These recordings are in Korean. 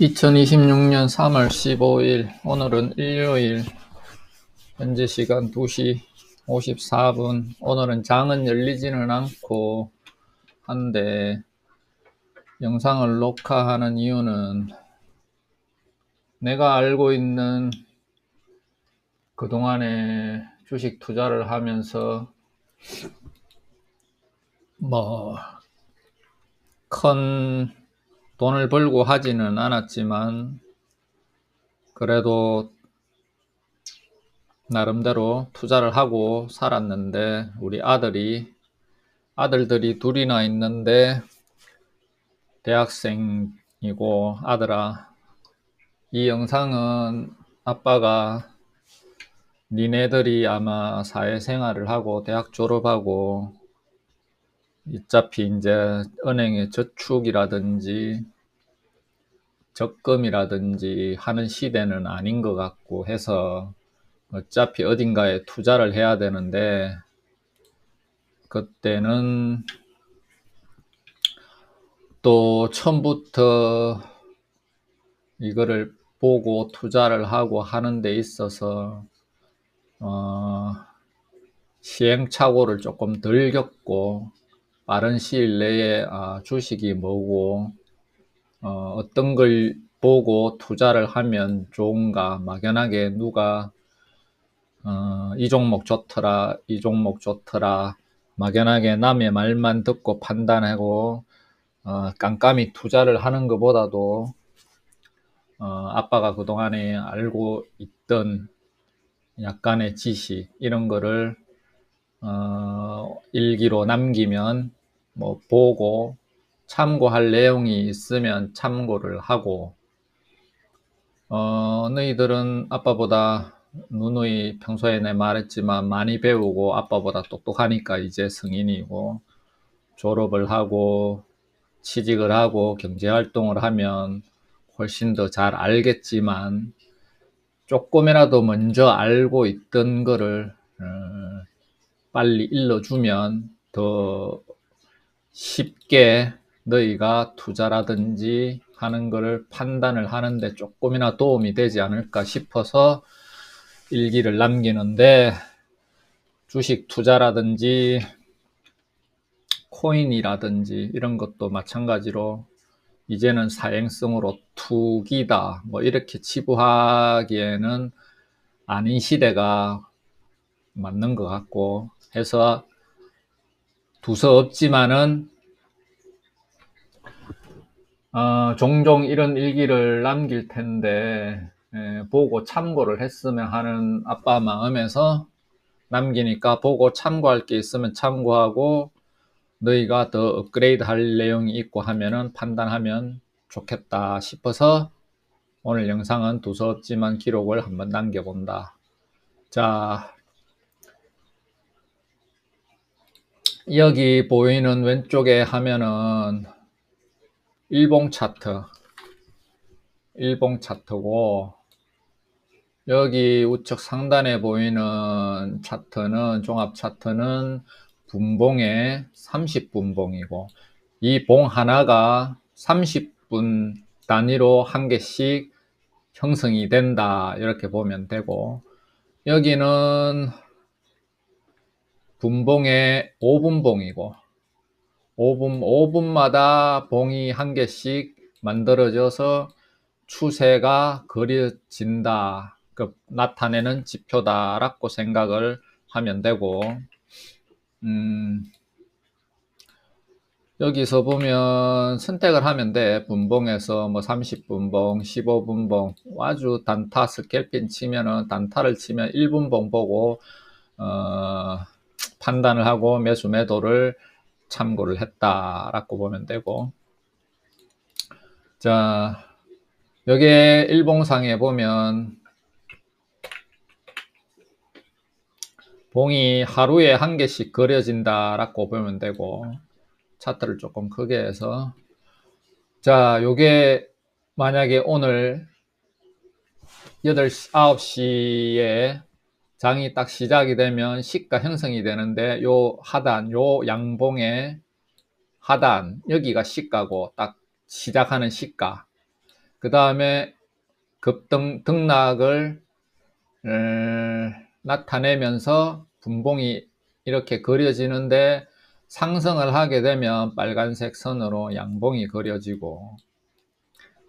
2026년 3월 15일, 오늘은 일요일, 현재 시간 2시 54분. 오늘은 장은 열리지는 않고 한데, 영상을 녹화하는 이유는 내가 알고 있는 그동안에 주식 투자를 하면서 큰 돈을 벌고 하지는 않았지만 그래도 나름대로 투자를 하고 살았는데, 우리 아들들이 둘이나 있는데 대학생이고, 아들아, 이 영상은 아빠가 니네들이 아마 사회생활을 하고 대학 졸업하고 어차피 이제 은행에 저축이라든지 적금이라든지 하는 시대는 아닌 것 같고 해서 어차피 어딘가에 투자를 해야 되는데, 그때는 또 처음부터 이거를 보고 투자를 하고 하는 데 있어서 시행착오를 조금 덜 겪고 빠른 시일 내에 주식이 뭐고 어떤 걸 보고 투자를 하면 좋은가, 막연하게 누가 이 종목 좋더라, 이 종목 좋더라, 막연하게 남의 말만 듣고 판단하고 깜깜이 투자를 하는 것보다도 아빠가 그동안에 알고 있던 약간의 지식, 이런 거를 일기로 남기면 보고 참고할 내용이 있으면 참고를 하고, 너희들은 아빠보다 누누이 평소에 내 말했지만 많이 배우고 아빠보다 똑똑하니까 이제 성인이고 졸업을 하고 취직을 하고 경제활동을 하면 훨씬 더 잘 알겠지만, 조금이라도 먼저 알고 있던 거를 빨리 일러주면 더 쉽게 너희가 투자라든지 하는 거를 판단을 하는데 조금이나 도움이 되지 않을까 싶어서 일기를 남기는데, 주식 투자라든지 코인이라든지 이런 것도 마찬가지로 이제는 사행성으로 투기다 이렇게 치부하기에는 아닌 시대가 맞는 것 같고 해서 두서없지만은 종종 이런 일기를 남길 텐데 보고 참고를 했으면 하는 아빠 마음에서 남기니까, 보고 참고할 게 있으면 참고하고 너희가 더 업그레이드 할 내용이 있고 하면은 판단하면 좋겠다 싶어서 오늘 영상은 두서없지만 기록을 한번 남겨본다. 자, 여기 보이는 왼쪽에 하면은 일봉 차트고, 여기 우측 상단에 보이는 차트는, 종합 차트는 분봉의 30분봉이고, 이 봉 하나가 30분 단위로 한 개씩 형성이 된다, 이렇게 보면 되고, 여기는 분봉의 5분봉이고 5분마다 봉이 한 개씩 만들어져서 추세가 그려진다, 나타내는 지표다라고 생각을 하면 되고, 여기서 보면 선택을 하면 돼. 분봉에서 30분봉, 15분봉, 아주 단타 스캘핑 치면은, 단타를 치면 1분봉 보고 판단을 하고 매수 매도를 참고를 했다라고 보면 되고, 자, 여기에 일봉상에 보면 봉이 하루에 한 개씩 그려진다라고 보면 되고, 차트를 조금 크게 해서, 자, 요게 만약에 오늘 8시, 9시에 장이 딱 시작이 되면 시가 형성이 되는데, 요 하단, 요 양봉의 하단, 여기가 시가고 딱 시작하는 시가, 그 다음에 등락을 나타내면서 분봉이 이렇게 그려지는데, 상승을 하게 되면 빨간색 선으로 양봉이 그려지고,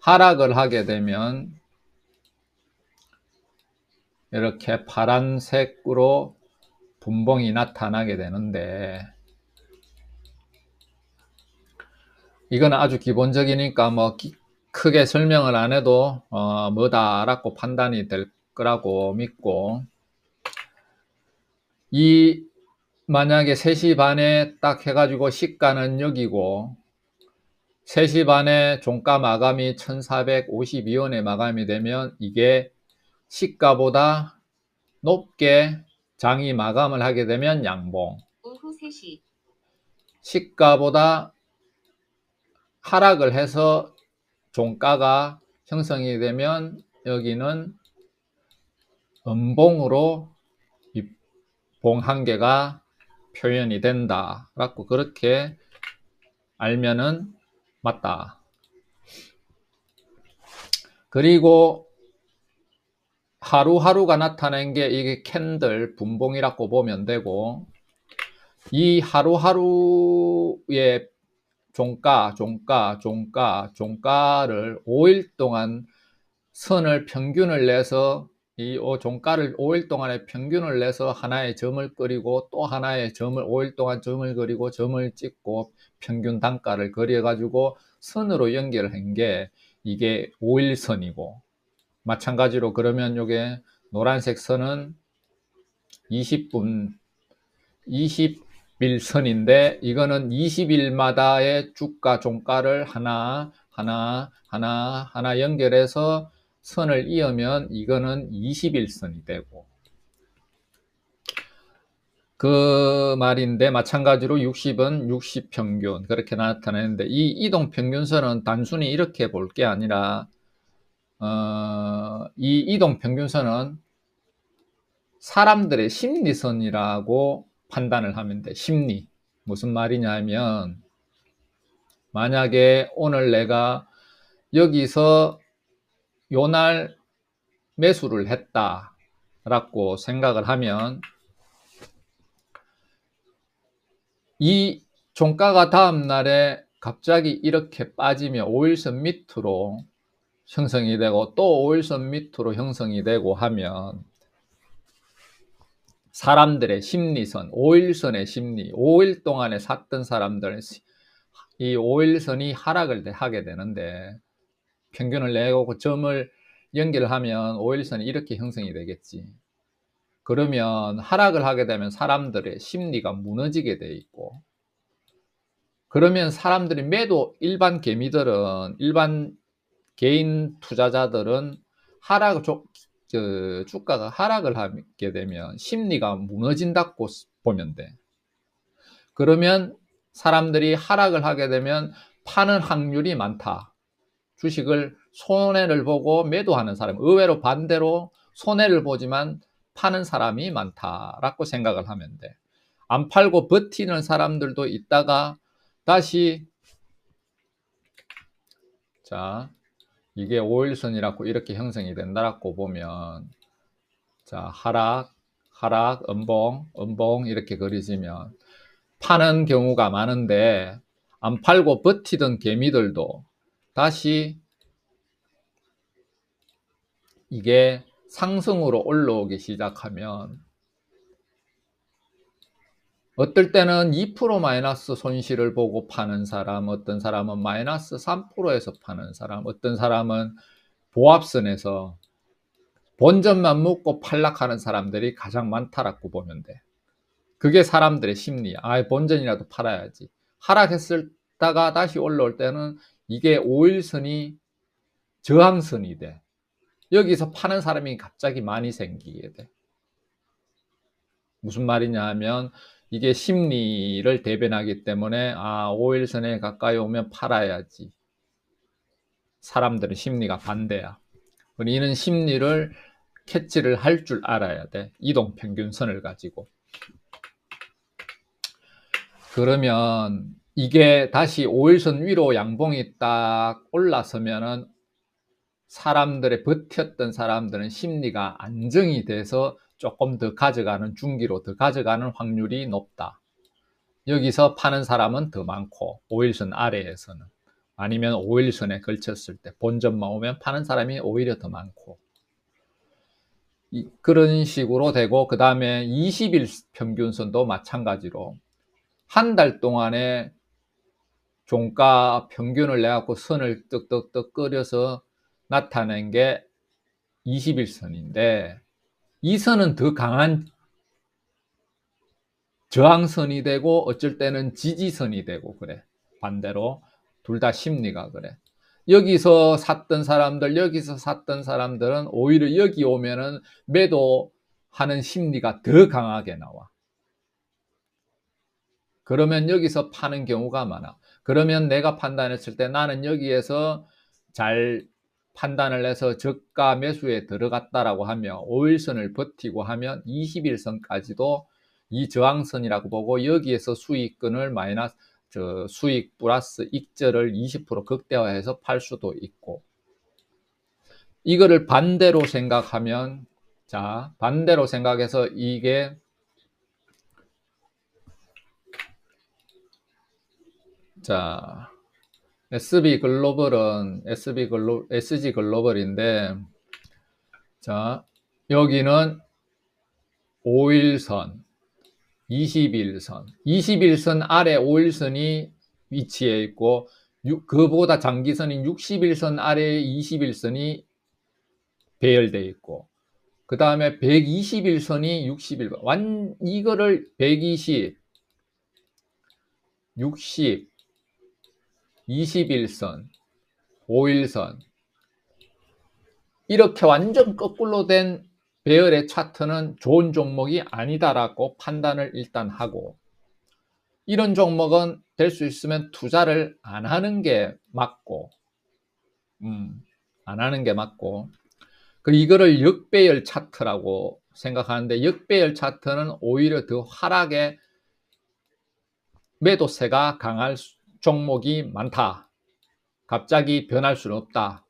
하락을 하게 되면 이렇게 파란색으로 분봉이 나타나게 되는데, 이거는 아주 기본적이니까 뭐 크게 설명을 안 해도 뭐다라고 판단이 될 거라고 믿고, 만약에 3시 반에 딱 해가지고 시가는 여기고 3시 반에 종가 마감이 1452원에 마감이 되면 이게 시가보다 높게 장이 마감을 하게 되면 양봉, 오후 3시 시가보다 하락을 해서 종가가 형성이 되면 여기는 음봉으로 이 봉 한 개가 표현이 된다 라고 그렇게 알면은 맞다. 그리고 하루하루가 나타낸 게 이게 캔들 분봉이라고 보면 되고, 이 하루하루의 종가를 5일 동안 선을 평균을 내서 이 종가를 5일 동안의 평균을 내서 하나의 점을 그리고 또 하나의 점을 5일 동안 점을 그리고 점을 찍고 평균 단가를 그려가지고 선으로 연결한 게 이게 5일 선이고, 마찬가지로 그러면 요게 노란색 선은 20일 선인데, 이거는 20일마다의 주가 종가를 하나 연결해서 선을 이으면 이거는 20일선이 되고, 그 말인데, 마찬가지로 60은 60평균 그렇게 나타내는데, 이 이동평균선은 단순히 이렇게 볼 게 아니라 이 이동평균선은 사람들의 심리선이라고 판단을 하면 돼. 심리. 무슨 말이냐면, 만약에 오늘 내가 여기서 요날 매수를 했다라고 생각을 하면, 이 종가가 다음 날에 갑자기 이렇게 빠지면 5일선 밑으로 형성이 되고 또 5일선 밑으로 형성이 되고 하면, 사람들의 심리선, 5일선의 심리, 5일 동안에 샀던 사람들은 이 5일선이 하락을 하게 되는데, 평균을 내고 점을 연결하면 5일선이 이렇게 형성이 되겠지. 그러면 하락을 하게 되면 사람들의 심리가 무너지게 돼 있고, 그러면 사람들이 일반 개미들은, 일반 개인 투자자들은 주가가 하락을 하게 되면 심리가 무너진다고 보면 돼. 그러면 사람들이 하락을 하게 되면 파는 확률이 많다. 주식을 손해를 보고 매도하는 사람, 의외로 반대로 손해를 보지만 파는 사람이 많다라고 생각을 하면 돼. 안 팔고 버티는 사람들도 있다가 다시, 자, 이게 5일선이라고 이렇게 형성이 된다라고 보면, 자, 하락, 음봉 이렇게 그려지면 파는 경우가 많은데, 안 팔고 버티던 개미들도 다시 이게 상승으로 올라오기 시작하면, 어떨 때는 2% 마이너스 손실을 보고 파는 사람, 어떤 사람은 마이너스 3%에서 파는 사람, 어떤 사람은 보합선에서 본전만 먹고 팔락하는 사람들이 가장 많다라고 보면 돼. 그게 사람들의 심리야. 본전이라도 팔아야지. 하락했다가 다시 올라올 때는 이게 5일선이 저항선이 돼. 여기서 파는 사람이 갑자기 많이 생기게 돼. 무슨 말이냐 하면, 이게 심리를 대변하기 때문에 5일선에 가까이 오면 팔아야지. 사람들은 심리가 반대야. 이는 심리를 캐치를 할 줄 알아야 돼. 이동평균선을 가지고. 그러면 이게 다시 5일선 위로 양봉이 딱 올라서면은 사람들의 버텼던 사람들은 심리가 안정이 돼서 조금 더 가져가는, 중기로 더 가져가는 확률이 높다. 여기서 파는 사람은 더 많고 5일선 아래에서는, 아니면 5일선에 걸쳤을 때 본전만 오면 파는 사람이 오히려 더 많고, 그런 식으로 되고, 그 다음에 20일 평균선도 마찬가지로 한 달 동안에 종가 평균을 내갖고 선을 떡떡떡 끓여서 나타낸 게 21선인데, 이 선은 더 강한 저항선이 되고 어쩔 때는 지지선이 되고 그래. 반대로 둘 다 심리가 그래. 여기서 샀던 사람들, 여기서 샀던 사람들은 오히려 여기 오면은 매도하는 심리가 더 강하게 나와. 그러면 여기서 파는 경우가 많아. 그러면 내가 판단했을 때 나는 여기에서 잘 판단을 해서 저가 매수에 들어갔다라고 하면 5일선을 버티고 하면 21선까지도 이 저항선이라고 보고, 여기에서 수익권을 수익 플러스 익절을 20% 극대화해서 팔 수도 있고, 이거를 반대로 생각하면, 자, 반대로 생각해서 이게 자, SG글로벌인데, 자, 여기는 5일선, 21선, 21선 아래 5일선이 위치해 있고, 그보다 장기선인 61선 아래에 21선이 배열되어 있고, 그 다음에 121선이 61번, 이거를 120, 60, 21선, 5일선, 이렇게 완전 거꾸로 된 배열의 차트는 좋은 종목이 아니다라고 판단을 일단 하고, 이런 종목은 될 수 있으면 투자를 안 하는 게 맞고, 안 하는 게 맞고, 이거를 역배열 차트라고 생각하는데, 역배열 차트는 오히려 더 하락에 매도세가 강할 종목이 많다. 갑자기 변할 수는 없다.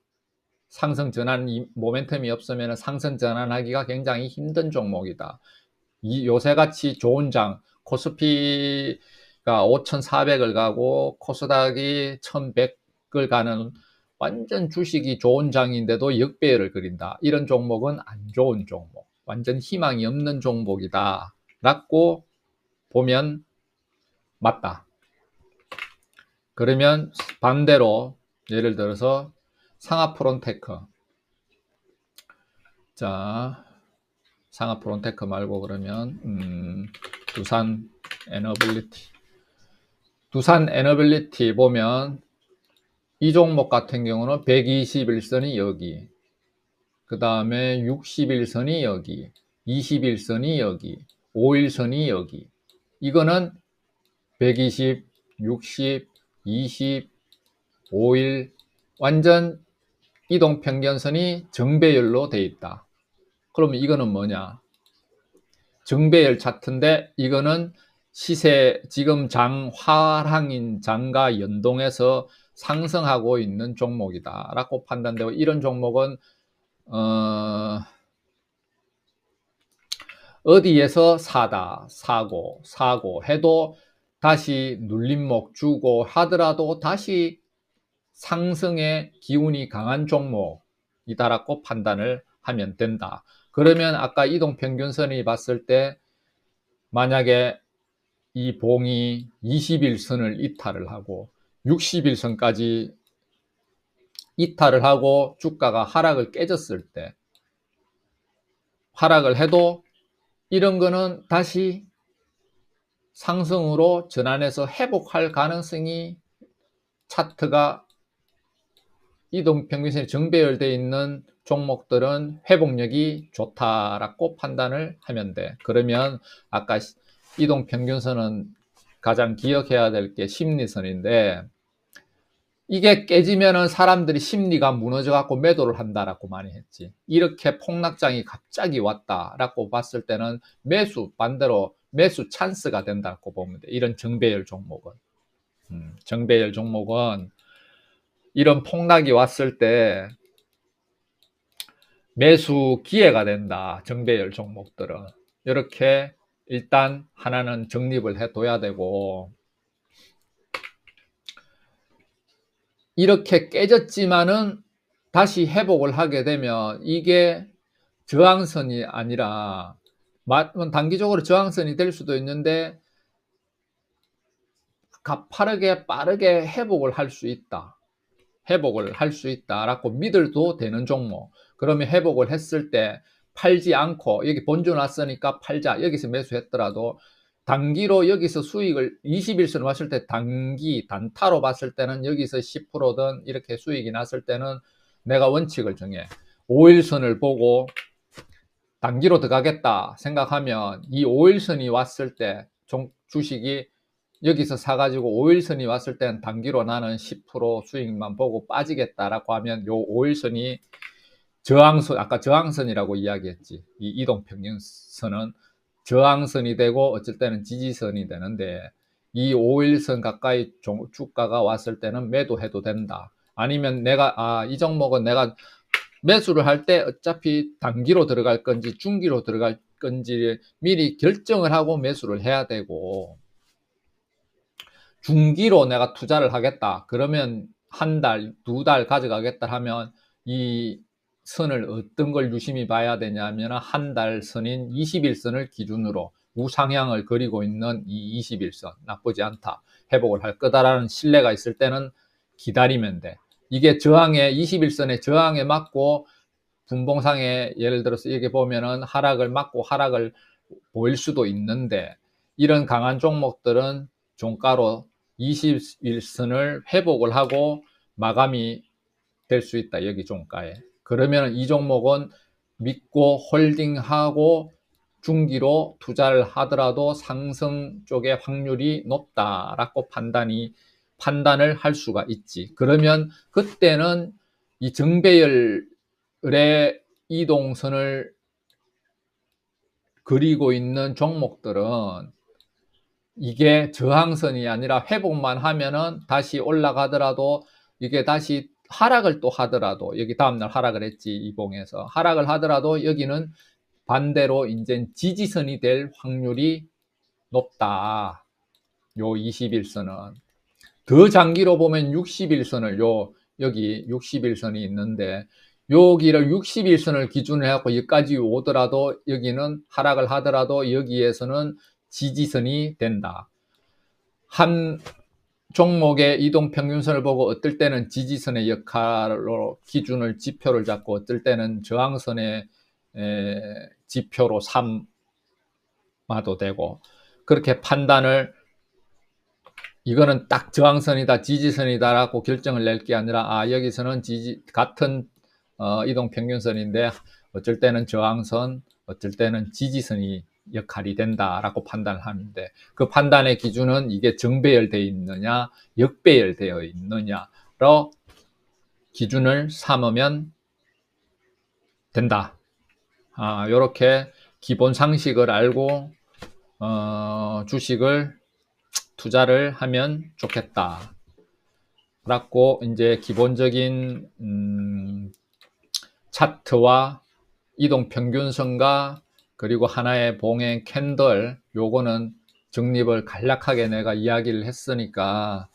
상승 전환 모멘텀이 없으면 상승 전환하기가 굉장히 힘든 종목이다. 요새같이 좋은 장, 코스피가 5,400을 가고 코스닥이 1,100을 가는 완전 주식이 좋은 장인데도 역배열을 그린다. 이런 종목은 안 좋은 종목, 완전 희망이 없는 종목이다 라고 보면 맞다. 그러면 반대로 예를 들어서 상하프론테크, 자, 상하프론테크 말고 그러면 두산에너빌리티 보면 이 종목 같은 경우는 121선이 여기, 그 다음에 61선이 여기, 21선이 여기, 5일선이 여기. 이거는 120, 60, 20, 5일 완전 이동평균선이 정배열로 되어 있다. 그러면 이거는 뭐냐? 정배열 차트인데, 이거는 시세, 지금 화랑인 장과 연동해서 상승하고 있는 종목이다 라고 판단되고, 이런 종목은 어디에서 사고 해도 다시 눌림목 주고 하더라도 다시 상승의 기운이 강한 종목이다라고 판단을 하면 된다. 그러면 아까 이동평균선이 봤을 때 만약에 이 봉이 21선을 이탈을 하고 61선까지 이탈을 하고 주가가 하락을 깨졌을 때, 하락을 해도 이런 거는 다시 상승으로 전환해서 회복할 가능성이, 차트가 이동평균선이 정배열되어 있는 종목들은 회복력이 좋다라고 판단을 하면 돼. 그러면 아까 이동평균선은 가장 기억해야 될 게 심리선인데, 이게 깨지면은 사람들이 심리가 무너져 갖고 매도를 한다라고 많이 했지. 이렇게 폭락장이 갑자기 왔다라고 봤을 때는 반대로 매수 찬스가 된다고 보면 돼. 이런 정배열 종목은. 정배열 종목은 이런 폭락이 왔을 때 매수 기회가 된다. 정배열 종목들은 이렇게 일단 하나는 정립을 해둬야 되고, 이렇게 깨졌지만은 다시 회복을 하게 되면 이게 저항선이 아니라 단기적으로 저항선이 될 수도 있는데 가파르게 빠르게 회복을 할 수 있다. 회복을 할 수 있다라고 믿어도 되는 종목. 그러면 회복을 했을 때 팔지 않고, 여기 본주 났으니까 팔자, 여기서 매수했더라도 단기로 여기서 수익을 21선을 봤을 때 단타로 봤을 때는 여기서 10%든 이렇게 수익이 났을 때는 내가 원칙을 정해. 5일선을 보고 단기로 들어가겠다 생각하면 이 5일선이 왔을 때 주식이 여기서 사가지고 5일선이 왔을 때는 단기로 나는 10% 수익만 보고 빠지겠다라고 하면 요 5일선이 저항선, 아까 저항선이라고 이야기했지. 이 이동평균선은 저항선이 되고 어쩔 때는 지지선이 되는데, 이 5일선 가까이 주가가 왔을 때는 매도해도 된다. 아니면 내가 이 종목은 내가 매수를 할 때 어차피 단기로 들어갈 건지 중기로 들어갈 건지 미리 결정을 하고 매수를 해야 되고, 중기로 내가 투자를 하겠다 그러면 한 달, 두 달 가져가겠다 하면 이 선을 어떤 걸 유심히 봐야 되냐면 한 달 선인 21선을 기준으로 우상향을 그리고 있는 이 21선 나쁘지 않다, 회복을 할 거다라는 신뢰가 있을 때는 기다리면 돼. 이게 저항에 21선의 저항에 맞고 분봉상에 예를 들어서 여기 보면은 하락을 맞고 하락을 보일 수도 있는데, 이런 강한 종목들은 종가로 21선을 회복을 하고 마감이 될 수 있다. 여기 종가에. 그러면 이 종목은 믿고 홀딩하고 중기로 투자를 하더라도 상승 쪽의 확률이 높다라고 판단을 할 수가 있지. 그러면 그때는 이 정배열의 이동선을 그리고 있는 종목들은 이게 저항선이 아니라 회복만 하면은 다시 올라가더라도, 이게 다시 하락을 또 하더라도, 여기 다음날 하락을 했지, 이봉에서 하락을 하더라도 여기는 반대로 이제 지지선이 될 확률이 높다. 요 21선은 더 장기로 보면 61선을 여기 61선이 있는데, 여기를 61선을 기준으로 해갖고 여기까지 오더라도 여기는 하락을 하더라도 여기에서는 지지선이 된다. 한 종목의 이동평균선을 보고 어떨 때는 지지선의 역할로 기준을 지표를 잡고 어떨 때는 저항선의 지표로 삼아도 되고, 그렇게 판단을, 이거는 딱 저항선이다 지지선이다 라고 결정을 낼 게 아니라 여기서는 같은 이동평균선인데 어쩔 때는 저항선, 어쩔 때는 지지선이 역할이 된다라고 판단을 하는데, 그 판단의 기준은 이게 정배열되어 있느냐 역배열되어 있느냐로 기준을 삼으면 된다. 이렇게 기본 상식을 알고 주식을 투자를 하면 좋겠다 라고, 이제 기본적인 차트와 이동평균선과 그리고 하나의 봉행 캔들, 요거는 정립을 간략하게 내가 이야기를 했으니까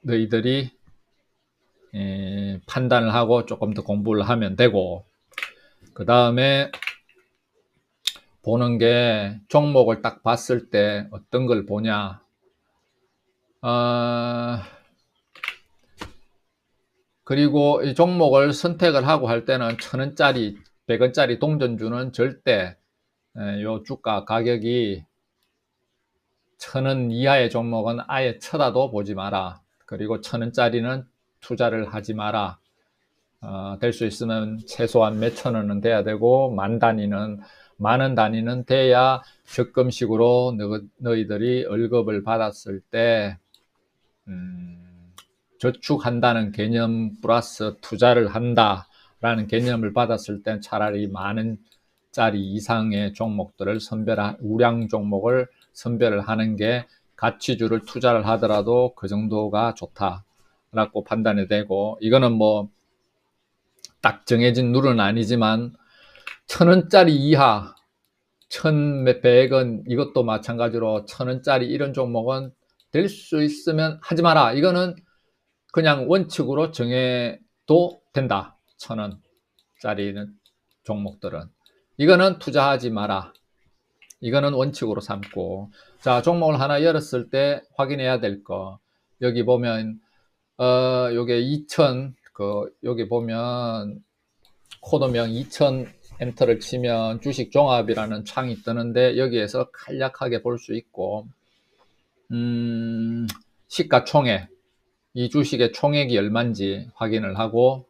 너희들이 판단을 하고 조금 더 공부를 하면 되고, 그 다음에 보는 게 종목을 딱 봤을 때 어떤 걸 보냐. 그리고 이 종목을 선택을 하고 할 때는 1,000원짜리 100원짜리 동전주는 절대 요 주가 가격이 1,000원 이하의 종목은 아예 쳐다도 보지 마라. 그리고 1,000원짜리는 투자를 하지 마라. 될 수 있으면 최소한 몇천 원은 돼야 되고 만원 단위는 돼야 적금식으로 너희들이 월급을 받았을 때 저축한다는 개념 플러스 투자를 한다라는 개념을 받았을 땐 차라리 만원짜리 이상의 종목들을 우량 종목을 선별을 하는 게 가치주를 투자를 하더라도 그 정도가 좋다라고 판단이 되고, 이거는 뭐 딱 정해진 룰은 아니지만 1,000원짜리 이하, 1,100원, 이것도 마찬가지로 1,000원짜리 이런 종목은 될 수 있으면 하지 마라. 이거는 그냥 원칙으로 정해도 된다. 1,000원짜리 종목들은. 이거는 투자하지 마라. 이거는 원칙으로 삼고. 자, 종목을 하나 열었을 때 확인해야 될 거. 여기 보면, 요게 2000, 여기 보면, 코드명 2000 엔터를 치면 주식 종합이라는 창이 뜨는데, 여기에서 간략하게 볼 수 있고, 시가총액, 이 주식의 총액이 얼마인지 확인을 하고,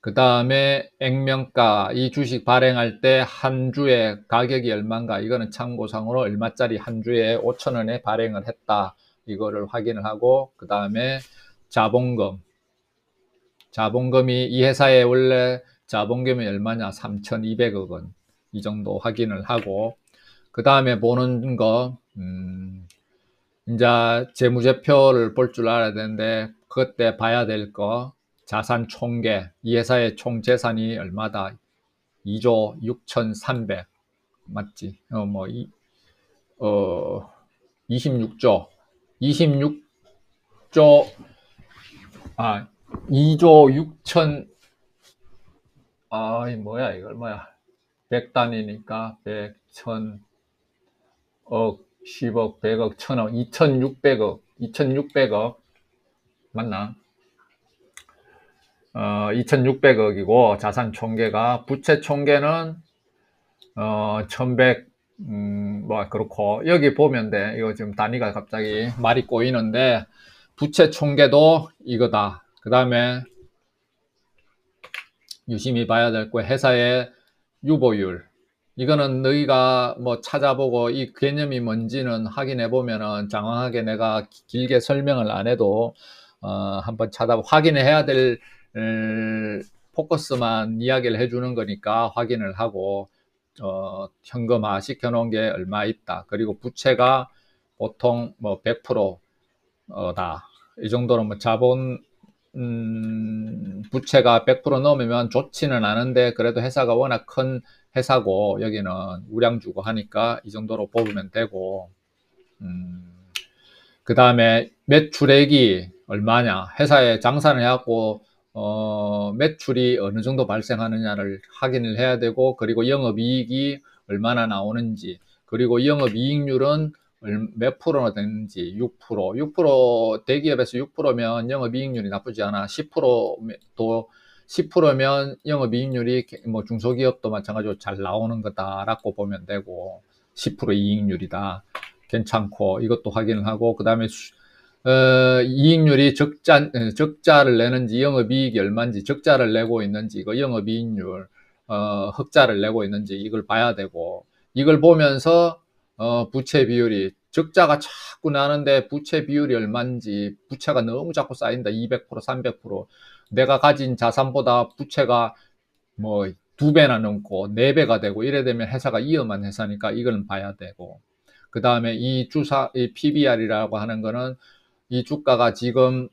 그 다음에 액면가, 이 주식 발행할 때 한 주에 가격이 얼마인가, 이거는 참고상으로 얼마짜리 한 주에 5,000원에 발행을 했다, 이거를 확인을 하고, 그 다음에 자본금이 이 회사의 원래 자본금이 얼마냐, 3,200억 원, 이 정도 확인을 하고, 그 다음에 보는 거, 이제 재무제표를 볼 줄 알아야 되는데, 그때 봐야 될 거, 자산 총계, 이 회사의 총 재산이 얼마다? 2조 6,300, 맞지? 26조, 26조, 2조 6천, 이 뭐야, 이거 얼마야? 100단위니까 100, 1000, 억, 10억, 100억, 1000억, 2600억, 2600억, 맞나? 2600억이고, 자산 총계가, 부채 총계는, 1100, 그렇고, 여기 보면 돼. 이거 지금 단위가 갑자기 말이 꼬이는데, 부채 총계도 이거다. 그 다음에, 유심히 봐야 될 거, 회사의 유보율. 이거는 너희가 뭐 찾아보고 이 개념이 뭔지는 확인해 보면은 장황하게 내가 길게 설명을 안 해도, 한번 확인해야 될, 포커스만 이야기를 해주는 거니까 확인을 하고, 현금화 시켜놓은 게 얼마 있다. 그리고 부채가 보통 뭐 100%다. 이 정도는 뭐 부채가 100% 넘으면 좋지는 않은데, 그래도 회사가 워낙 큰 회사고, 여기는 우량주고 하니까 이 정도로 보면 되고, 그 다음에 매출액이 얼마냐, 회사에 장사를 해갖고 매출이 어느 정도 발생하느냐를 확인을 해야 되고, 그리고 영업이익이 얼마나 나오는지, 그리고 영업이익률은 몇 프로나 되는지, 6%, 대기업에서 6%면 영업이익률이 나쁘지 않아. 10%도 10%면 영업이익률이 뭐 중소기업도 마찬가지로 잘 나오는 거다라고 보면 되고, 10% 이익률이다, 괜찮고, 이것도 확인을 하고, 그 다음에 이익률이 적자를 내는지, 영업이익이 얼마인지, 적자를 내고 있는지, 이거 영업이익률, 흑자를 내고 있는지, 이걸 봐야 되고, 이걸 보면서 부채 비율이, 적자가 자꾸 나는데 부채 비율이 얼마인지, 부채가 너무 자꾸 쌓인다, 200%, 300%, 내가 가진 자산보다 부채가 뭐 2배나 넘고 4배가 되고 이래 되면 회사가 위험한 회사니까 이걸 봐야 되고, 그 다음에 이 PBR이라고 하는 거는 이 주가가 지금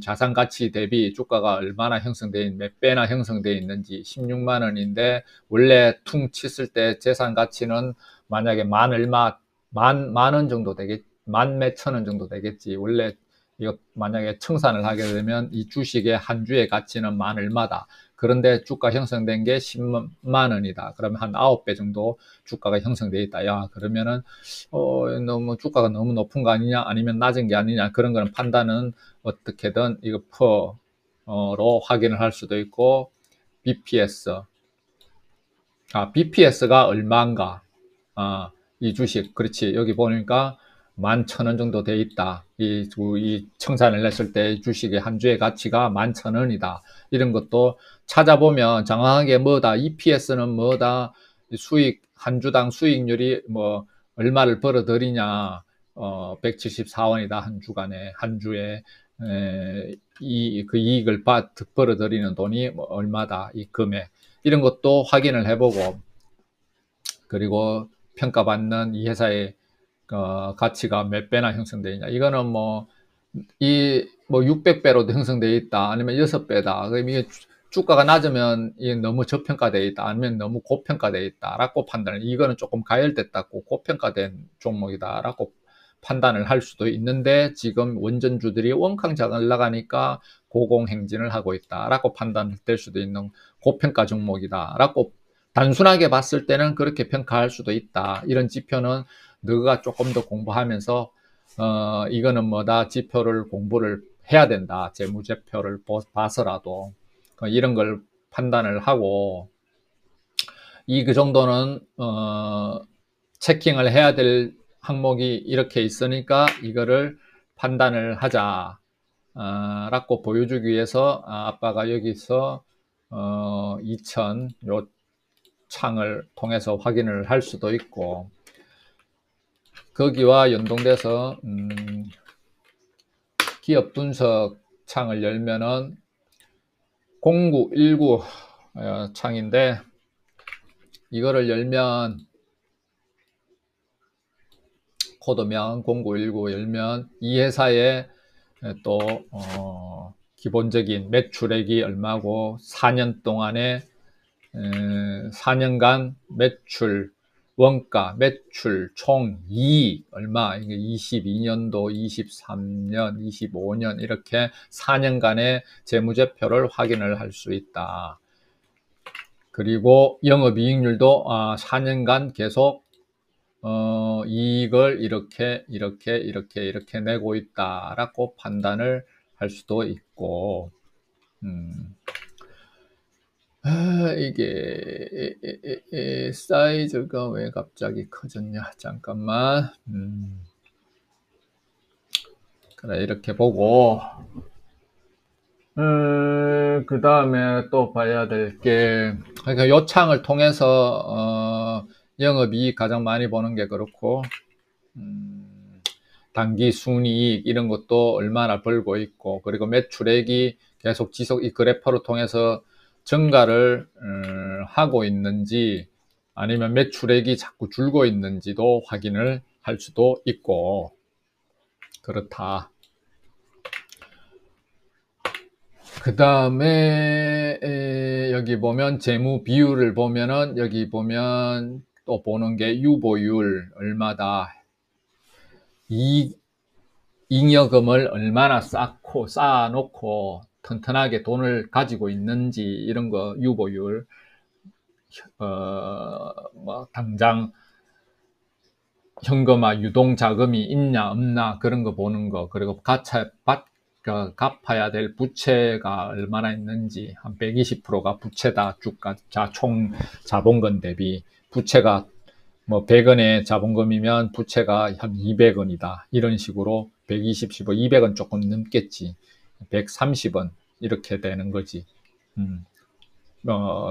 자산 가치 대비 주가가 얼마나 형성되어 몇 배나 형성되어 있는지. 16만 원인데 원래 퉁 쳤을 때 재산 가치는 만약에 만 원 정도 되겠, 만 몇천 원 정도 되겠지. 원래 이거 만약에 청산을 하게 되면 이 주식의 한 주의 가치는 만 얼마다. 그런데 주가 형성된 게 10만 원이다. 그러면 한 9배 정도 주가가 형성되어 있다. 야, 그러면은 너무 주가가 너무 높은 거 아니냐, 아니면 낮은 게 아니냐, 그런 거는 판단은 어떻게든 이거 퍼로 확인을 할 수도 있고, BPS가 얼마인가, 이 주식, 그렇지, 여기 보니까 11,000원 정도 돼 있다. 이 청산을 했을 때 주식의 한 주의 가치가 11,000원이다. 이런 것도 찾아보면 장황하게 뭐다, EPS는 뭐다, 한 주당 수익률이 뭐 얼마를 벌어들이냐, 174원이다. 한 주간에, 한 주에, 그 이익을 벌어들이는 돈이 뭐 얼마다, 이 금액. 이런 것도 확인을 해보고, 그리고 평가받는 이 회사의 가치가 몇 배나 형성되어 있냐. 이거는 뭐 600배로도 형성되어 있다. 아니면 6배다. 그럼 이게 주가가 낮으면 이게 너무 저평가되어 있다. 아니면 너무 고평가되어 있다라고 판단을, 이거는 조금 가열됐다고 고평가된 종목이다라고 판단을 할 수도 있는데, 지금 원전주들이 원캉 잘 나가니까 고공행진을 하고 있다라고 판단될 수도 있는 고평가 종목이다라고 단순하게 봤을 때는 그렇게 평가할 수도 있다. 이런 지표는 너가 조금 더 공부하면서 이거는 뭐다, 지표를 공부를 해야 된다. 재무제표를 봐서라도 이런 걸 판단을 하고, 그 정도는 체킹을 해야 될 항목이 이렇게 있으니까 이거를 판단을 하자 라고 보여주기 위해서 아빠가 여기서 2000 요 창을 통해서 확인을 할 수도 있고, 거기와 연동돼서 기업 분석 창을 열면은 0919 창인데, 이거를 열면 코드명 0919 열면 이 회사의 또 기본적인 매출액이 얼마고 4년 동안에 4년간 매출, 원가, 매출, 총 이익 얼마, 이게 22년도, 23년, 25년 이렇게 4년간의 재무제표를 확인을 할 수 있다. 그리고 영업이익률도 4년간 계속 이익을 이렇게 내고 있다라고 판단을 할 수도 있고, 이게 사이즈가 왜 갑자기 커졌냐, 잠깐만. 그래, 이렇게 보고 그 다음에 또 봐야 될 게, 그러니까 요 창을 통해서 영업이익 가장 많이 보는 게 그렇고, 단기 순이익 이런 것도 얼마나 벌고 있고, 그리고 매출액이 계속 지속 이 그래프를 통해서 증가를 하고 있는지, 아니면 매출액이 자꾸 줄고 있는지도 확인을 할 수도 있고, 그렇다. 그 다음에 여기 보면 재무 비율을 보면은, 여기 보면 또 보는 게 유보율 얼마다, 잉여금을 얼마나 쌓아놓고 튼튼하게 돈을 가지고 있는지, 이런 거 유보율, 뭐 당장 현금화 유동 자금이 있냐 없나 그런 거 보는 거, 그리고 갚아야 될 부채가 얼마나 있는지, 한 120%가 부채다. 총 자본금 대비 부채가 뭐 100원의 자본금이면 부채가 한 200원이다. 이런 식으로 120, 15, 200원 조금 넘겠지. 130원 이렇게 되는 거지.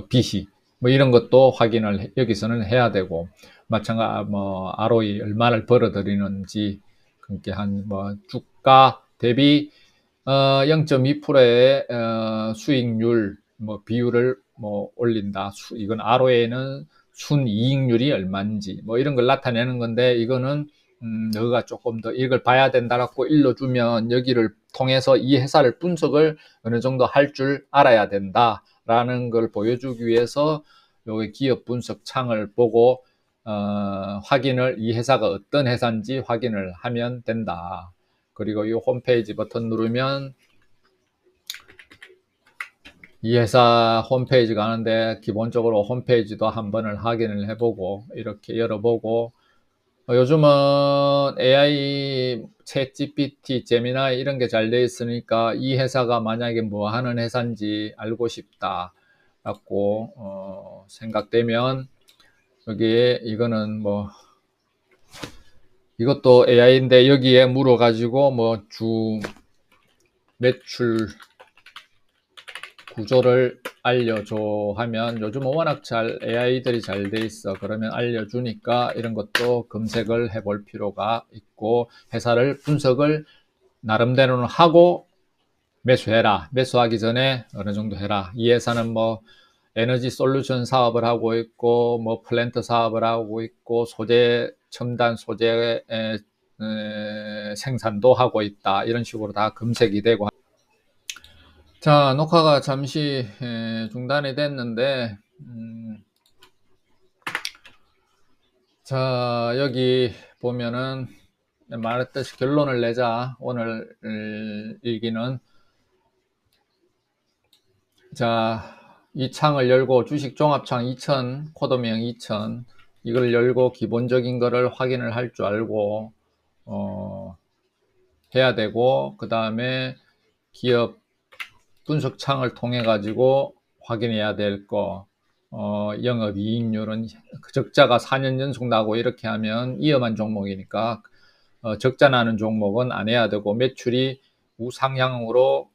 빚이 뭐 이런 것도 확인을 여기서는 해야 되고, 마찬가지 ROE 얼마를 벌어들이는지, 그게 한 주가 대비 0.2%의 수익률 비율을 올린다. 이건 ROE는 순이익률이 얼마인지 이런 걸 나타내는 건데, 이거는 너가 조금 더 이걸 봐야 된다라고 일러주면, 여기를 통해서 이 회사를 분석을 어느 정도 할 줄 알아야 된다라는 걸 보여주기 위해서 여기 기업 분석 창을 보고 확인을, 이 회사가 어떤 회사인지 확인을 하면 된다. 그리고 이 홈페이지 버튼 누르면 이 회사 홈페이지 가는데, 기본적으로 홈페이지도 한 번을 확인을 해보고, 이렇게 열어보고, 요즘은 AI, 챗GPT, 제미나이 이런 게 잘 돼 있으니까 이 회사가 만약에 뭐 하는 회사인지 알고 싶다라고 생각되면, 여기에 이거는 이것도 AI인데 여기에 물어가지고 주 매출 구조를 알려줘 하면, 요즘은 워낙 AI들이 잘 돼 있어. 그러면 알려주니까 이런 것도 검색을 해볼 필요가 있고, 회사를 분석을 나름대로는 하고 매수해라. 매수하기 전에 어느 정도 해라. 이 회사는 에너지 솔루션 사업을 하고 있고, 뭐 플랜트 사업을 하고 있고, 첨단 소재 생산도 하고 있다. 이런 식으로 다 검색이 되고. 자, 녹화가 잠시 중단이 됐는데, 자, 여기 보면은 말했듯이 결론을 내자. 오늘 일기는, 자, 이 창을 열고 주식 종합창 2000, 코드명 2000, 이걸 열고 기본적인 거를 확인을 할 줄 알고 해야 되고, 그 다음에 기업 분석창을 통해 가지고 확인해야 될 거, 영업이익률은 적자가 4년 연속 나고 이렇게 하면 위험한 종목이니까 적자 나는 종목은 안 해야 되고, 매출이 우상향으로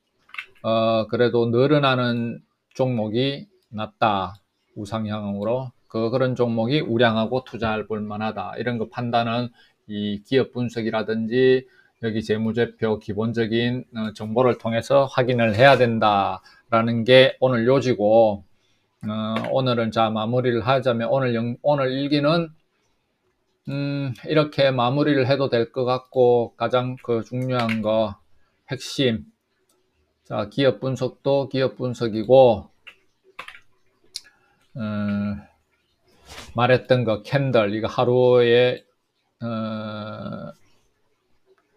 그래도 늘어나는 종목이 낫다. 우상향으로 그런 종목이 우량하고 투자할 볼만하다. 이런 거 판단은 이 기업 분석이라든지 여기 재무제표 기본적인 정보를 통해서 확인을 해야 된다라는 게 오늘 요지고, 오늘은 자 마무리를 하자면 오늘 일기는 이렇게 마무리를 해도 될 것 같고, 가장 중요한 거 핵심, 자 기업 분석도 기업 분석이고, 말했던 거 캔들, 이거 하루에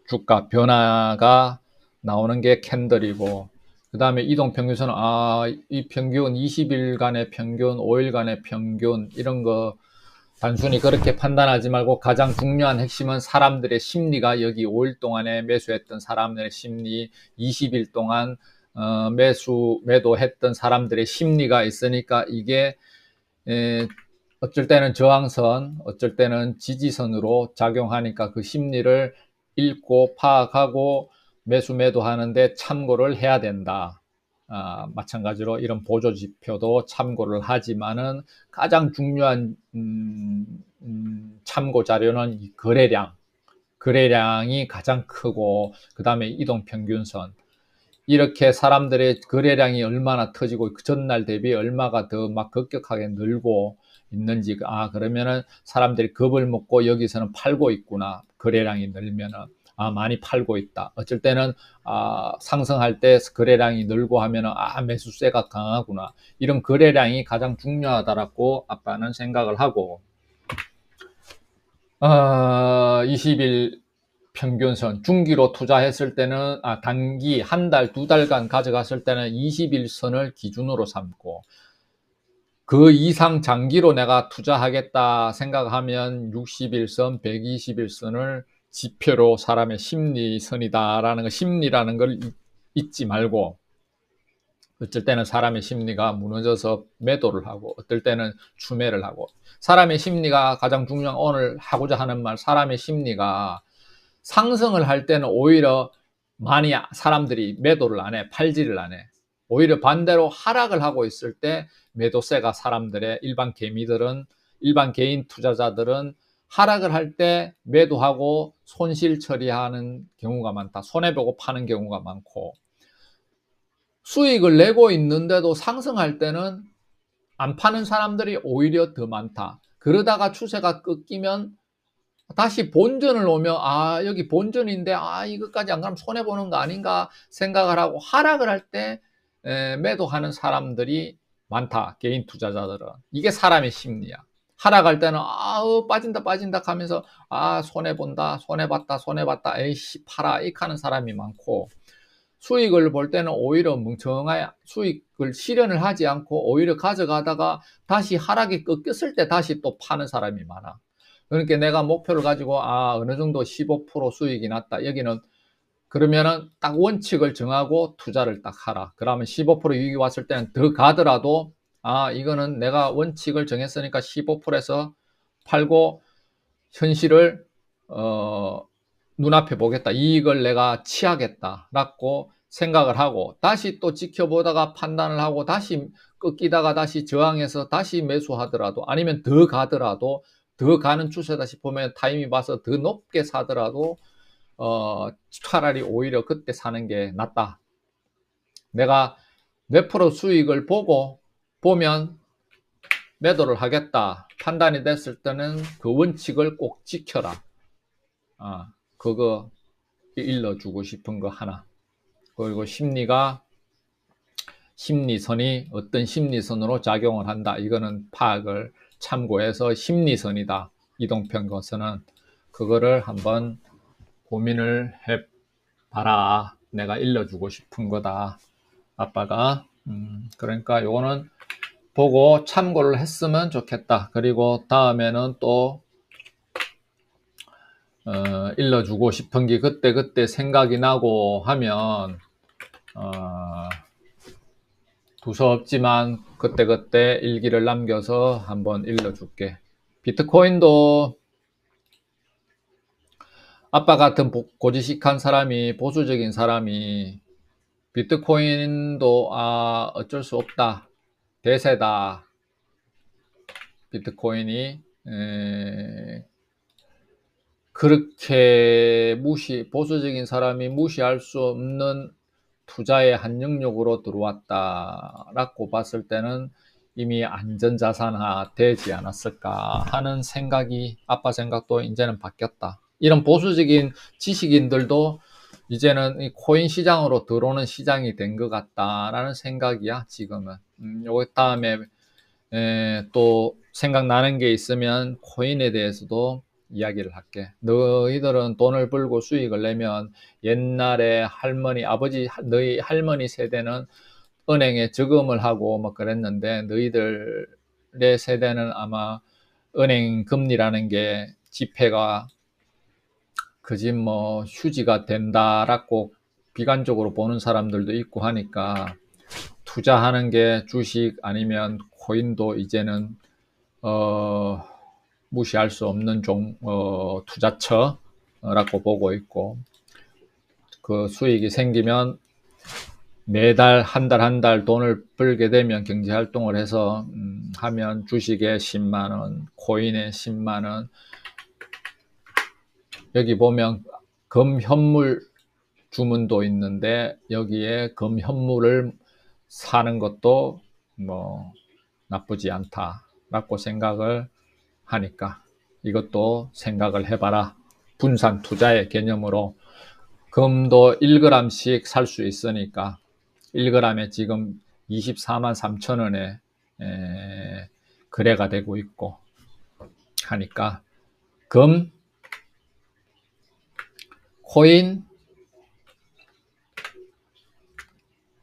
주가 변화가 나오는 게 캔들이고, 그 다음에 이동평균선은 이 평균 20일간의 평균, 5일간의 평균, 이런 거 단순히 그렇게 판단하지 말고 가장 중요한 핵심은 사람들의 심리가, 여기 5일 동안에 매수했던 사람들의 심리, 20일 동안 매도했던 사람들의 심리가 있으니까, 이게 어쩔 때는 저항선, 어쩔 때는 지지선으로 작용하니까 그 심리를 읽고 파악하고 매도 하는데 참고를 해야 된다. 마찬가지로 이런 보조지표도 참고를 하지만은 가장 중요한 참고 자료는 이 거래량이 가장 크고, 그 다음에 이동평균선, 이렇게 사람들의 거래량이 얼마나 터지고 그 전날 대비 얼마가 더 막 급격하게 늘고 있는지, 그러면은 사람들이 겁을 먹고 여기서는 팔고 있구나. 거래량이 늘면은 많이 팔고 있다. 어쩔 때는 상승할 때 거래량이 늘고 하면은 매수세가 강하구나. 이런 거래량이 가장 중요하다라고 아빠는 생각을 하고, 20일 평균선, 중기로 투자했을 때는 단기 한 달, 두 달간 가져갔을 때는 21선을 기준으로 삼고, 그 이상 장기로 내가 투자하겠다 생각하면 60일선, 120일선을 지표로 사람의 심리선이다라는 거, 심리라는 걸 잊지 말고, 어쩔 때는 사람의 심리가 무너져서 매도를 하고, 어떨 때는 추매를 하고, 사람의 심리가 가장 중요한, 오늘 하고자 하는 말, 사람의 심리가 상승을 할 때는 오히려 많이 사람들이 매도를 안 해, 팔지를 안 해. 오히려 반대로 하락을 하고 있을 때 매도세가 사람들의, 일반 개인 투자자들은 하락을 할 때 매도하고 손실 처리하는 경우가 많다. 손해보고 파는 경우가 많고, 수익을 내고 있는데도 상승할 때는 안 파는 사람들이 오히려 더 많다. 그러다가 추세가 꺾이면 다시 본전을 오면 여기 본전인데 이것까지 안 가면 손해보는 거 아닌가 생각을 하고 하락을 할 때 매도하는 사람들이 많다. 개인 투자자들은. 이게 사람의 심리야. 하락할 때는 빠진다 하면서 손해본다, 손해봤다, 에이씨 팔아, 이렇게 하는 사람이 많고, 수익을 볼 때는 오히려 멍청하게 수익을 실현을 하지 않고 오히려 가져가다가 다시 하락이 꺾였을 때 다시 또 파는 사람이 많아. 그러니까 내가 목표를 가지고 어느 정도 15% 수익이 났다. 여기는 그러면은 딱 원칙을 정하고 투자를 딱 하라. 그러면 15% 이익이 왔을 때는 더 가더라도 이거는 내가 원칙을 정했으니까 15%에서 팔고 현실을 눈앞에 보겠다. 이익을 내가 취하겠다라고 생각을 하고, 다시 또 지켜보다가 판단을 하고, 다시 꺾이다가 다시 저항해서 다시 매수하더라도, 아니면 더 가더라도, 더 가는 추세다 싶으면 타이밍 봐서 더 높게 사더라도 차라리 오히려 그때 사는 게 낫다. 내가 몇 프로 수익을 보고 보면 매도를 하겠다 판단이 됐을 때는 그 원칙을 꼭 지켜라. 그거 일러주고 싶은 거 하나. 그리고 심리선이 어떤 심리선으로 작용을 한다. 이거는 파악을 참고해서 심리선이다. 이동평균선은 그거를 한번 고민을 해봐라. 내가 일러주고 싶은 거다. 아빠가. 그러니까 요거는 보고 참고를 했으면 좋겠다. 그리고 다음에는 또 일러주고 싶은 게 그때 생각이 나고 하면 두서없지만 그때 일기를 남겨서 한번 일러줄게. 비트코인도 아빠 같은 고지식한 사람이, 보수적인 사람이 비트코인도 어쩔 수 없다, 대세다, 비트코인이 그렇게 보수적인 사람이 무시할 수 없는 투자의 한 영역으로 들어왔다라고 봤을 때는 이미 안전자산화 되지 않았을까 하는 생각이, 아빠 생각도 이제는 바뀌었다. 이런 보수적인 지식인들도 이제는 이 코인 시장으로 들어오는 시장이 된 것 같다라는 생각이야, 지금은. 요 다음에 또 생각나는 게 있으면 코인에 대해서도 이야기를 할게. 너희들은 돈을 벌고 수익을 내면 옛날에 너희 할머니 세대는 은행에 저금을 하고 뭐 그랬는데, 너희들의 세대는 아마 은행 금리라는 게 지폐가 그 집 뭐 휴지가 된다라고 비관적으로 보는 사람들도 있고 하니까, 투자하는 게 주식 아니면 코인도 이제는 무시할 수 없는 투자처라고 보고 있고, 그 수익이 생기면 매달 한 달 돈을 벌게 되면 경제활동을 해서 하면 주식에 10만원, 코인에 10만원, 여기 보면 금현물 주문도 있는데 여기에 금현물을 사는 것도 뭐 나쁘지 않다라고 생각을 하니까 이것도 생각을 해봐라. 분산 투자의 개념으로 금도 1g씩 살 수 있으니까 1g에 지금 24만 3천 원에 거래가 되고 있고 하니까 금, 코인,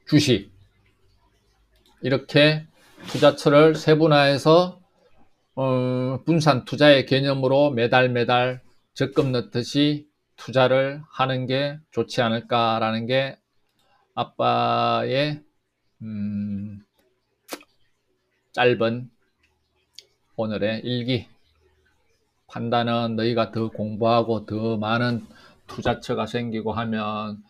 주식 이렇게 투자처를 세분화해서 분산 투자의 개념으로 매달 적금 넣듯이 투자를 하는 게 좋지 않을까라는 게 아빠의 짧은 오늘의 일기. 판단은 너희가 더 공부하고 더 많은 투자처가 생기고 하면,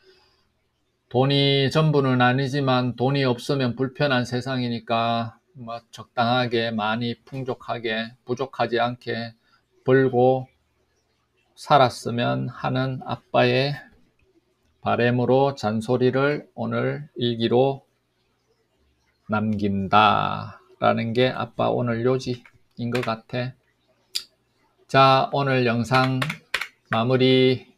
돈이 전부는 아니지만 돈이 없으면 불편한 세상이니까 뭐 적당하게 많이 풍족하게 부족하지 않게 벌고 살았으면 하는 아빠의 바람으로 잔소리를 오늘 일기로 남긴다 라는 게 아빠 오늘 요지인 것 같아. 자, 오늘 영상 마무리.